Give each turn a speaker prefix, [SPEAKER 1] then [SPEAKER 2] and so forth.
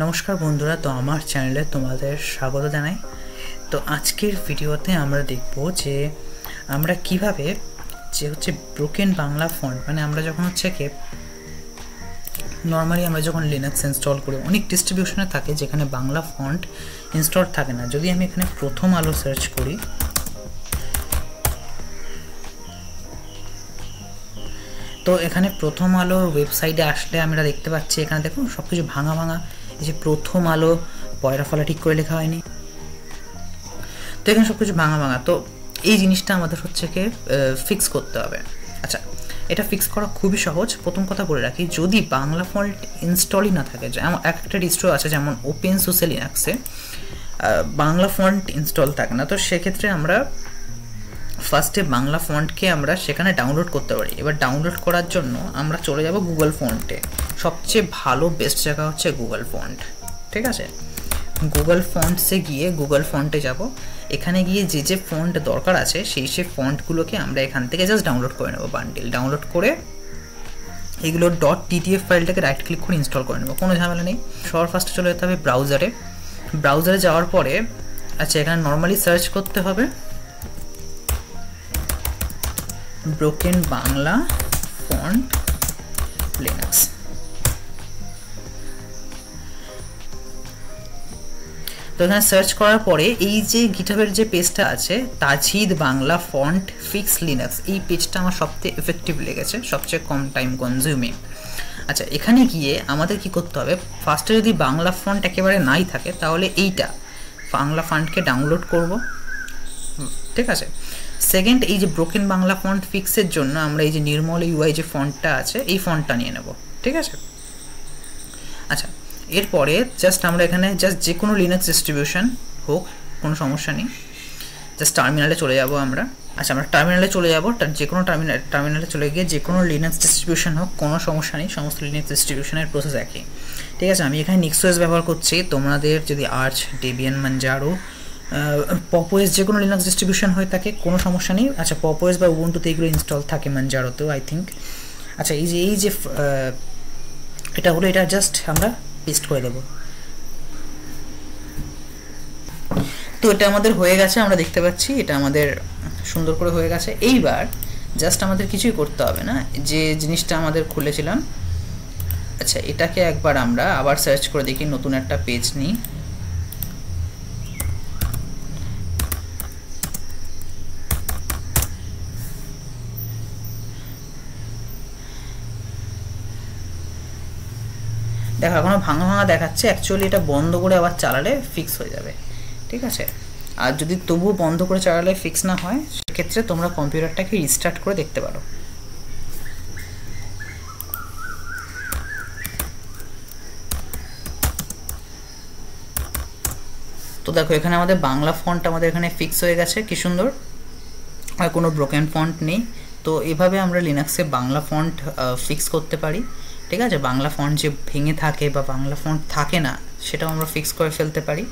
[SPEAKER 1] নমস্কার বন্ধুরা, তো আমার চ্যানেলে তোমাদের স্বাগত জানাই। তো আজকের ভিডিওতে আমরা দেখব যে আমরা কিভাবে ব্রোকেন বাংলা ফন্ট, মানে আমরা যখন নর্মালি আমরা যখন লিনাক্স ইনস্টল করি, অনেক ডিস্ট্রিবিউশনে থাকে যেখানে বাংলা ফন্ট ইনস্টল থাকে না। যদি আমি এখানে প্রথম আলো সার্চ করি, তো এখানে প্রথম আলোর ওয়েবসাইটে আসলে আমরা দেখতে পাচ্ছি, এখানে দেখুন সব কিছু ভাঙা ভাঙা। এই যে প্রথম আলো পয়রা ফলা ঠিক করে লেখা হয়নি, তো এখানে সব কিছু ভাঙা ভাঙা। তো এই জিনিসটা আমাদের ফিক্স করতে হবে। আচ্ছা, এটা ফিক্স করা খুবই সহজ। প্রথম কথা বলে রাখি, যদি বাংলা ফন্ট ইনস্টলই না থাকে, যেমন একটা ডিস্ট্রো আছে যেমন ওপেনসোর্সে লিনাক্সে বাংলা ফন্ট ইনস্টল থাকে না, তো সেক্ষেত্রে আমরা ফার্স্টে বাংলা ফন্টকে আমরা সেখানে ডাউনলোড করতে পারি। এবার ডাউনলোড করার জন্য আমরা চলে যাব গুগল ফন্টে। সবচেয়ে ভালো বেস্ট জায়গা হচ্ছে গুগল ফন্ট, ঠিক আছে? গুগল ফন্টসে গিয়ে গুগল ফন্টে যাব। এখানে গিয়ে যে ফন্ট দরকার আছে সেই ফন্টগুলোকে আমরা এখান থেকে জাস্ট ডাউনলোড করে নেব। বান্ডিল ডাউনলোড করে এগুলো .ttf ফাইলটাকে রাইট ক্লিক করে ইনস্টল করে নেব, কোনো ঝামেলা নেই। সবার ফার্স্টে চলে যেতে হবে ব্রাউজারে যাওয়ার পরে আচ্ছা, এখানে নর্মালি সার্চ করতে হবে ব্রোকেন বাংলা ফন্ট লিনাক্স। তো এখানে সার্চ করার পরে এই যে গিটহাবের যে পেজটা আছে, Tajid Bangla font fix Linux, এই পেজটা আমার সবচেয়ে এফেক্টিভ লেগেছে, সবচেয়ে কম টাইম কনজিউমিং। আচ্ছা, এখানে গিয়ে আমাদের কি করতে হবে, ফার্স্টে যদি বাংলা ফন্ট একেবারে নাই থাকে তাহলে এইটা বাংলা ফন্টকে ডাউনলোড করব, ঠিক আছে? সেকেন্ড, এই যে ব্রোকেন বাংলা ফন্ট ফিক্সের জন্য আমরা এই যে নির্মল ইউআই যে ফন্টটা আছে এই ফন্টটা নিয়ে নেব, ঠিক আছে? আচ্ছা, এরপরে জাস্ট আমরা এখানে যে কোনো লিনাক্স ডিস্ট্রিবিউশন হোক, কোনো সমস্যা নেই, জাস্ট টার্মিনালে চলে যাব আমরা। আচ্ছা, আমরা টার্মিনালে চলে যাব, যে কোনো টার্মিনালে চলে গিয়ে যে কোনো লিনাক্স ডিস্ট্রিবিউশন হোক, কোনো সমস্যা নেই, সমস্ত লিনাক্স ডিস্ট্রিবিউশনের প্রসেস একই, ঠিক আছে? আমি এখানে নিক্সওএস ব্যবহার করছি। তোমাদের যদি আর্চ, ডেবিয়ান, মানজারো, পপওএস যে কোনো লিনাক্স ডিস্ট্রিবিউশন হয়ে থাকে কোনো সমস্যা নেই। আচ্ছা, পপওএস বা উবুন্টুতে এগুলো ইনস্টল থাকে, মানজারোতেও আই থিঙ্ক। আচ্ছা, এই যে এটা হলো, এটা জাস্ট আমরা পেস্ট করে দেব। তো এটা আমাদের হয়ে গেছে, আমরা দেখতে পাচ্ছি এটা আমাদের সুন্দর করে হয়ে গেছে। এইবার জাস্ট আমাদের কিছুই করতে হবে না, যে জিনিসটা আমাদের খুলেছিলাম। আচ্ছা, এটাকে একবার আমরা আবার সার্চ করে দেখি, নতুন একটা পেজ নিই। দেখো এখনো ভাঙা ভাঙা দেখাচ্ছে, অ্যাকচুয়ালি এটা বন্ধ করে আবার চালালে ফিক্স হয়ে যাবে, ঠিক আছে? আর যদি তবুও বন্ধ করে চালালে ফিক্স না হয়, সেক্ষেত্রে তোমরা কম্পিউটারটাকে রিস্টার্ট করে দেখতে পারো। তো দেখো এখানে আমাদের বাংলা ফন্ট আমাদের এখানে ফিক্স হয়ে গেছে, কি সুন্দর, আর কোনো ব্রোকেন ফন্ট নেই। তো এভাবে আমরা লিনাক্সে বাংলা ফন্ট ফিক্স করতে পারি, ঠিক আছে? বাংলা ফন্ট যে ভেঙে থাকে বা বাংলা ফন্ট থাকে না, সেটাও আমরা ফিক্স করে ফেলতে পারি।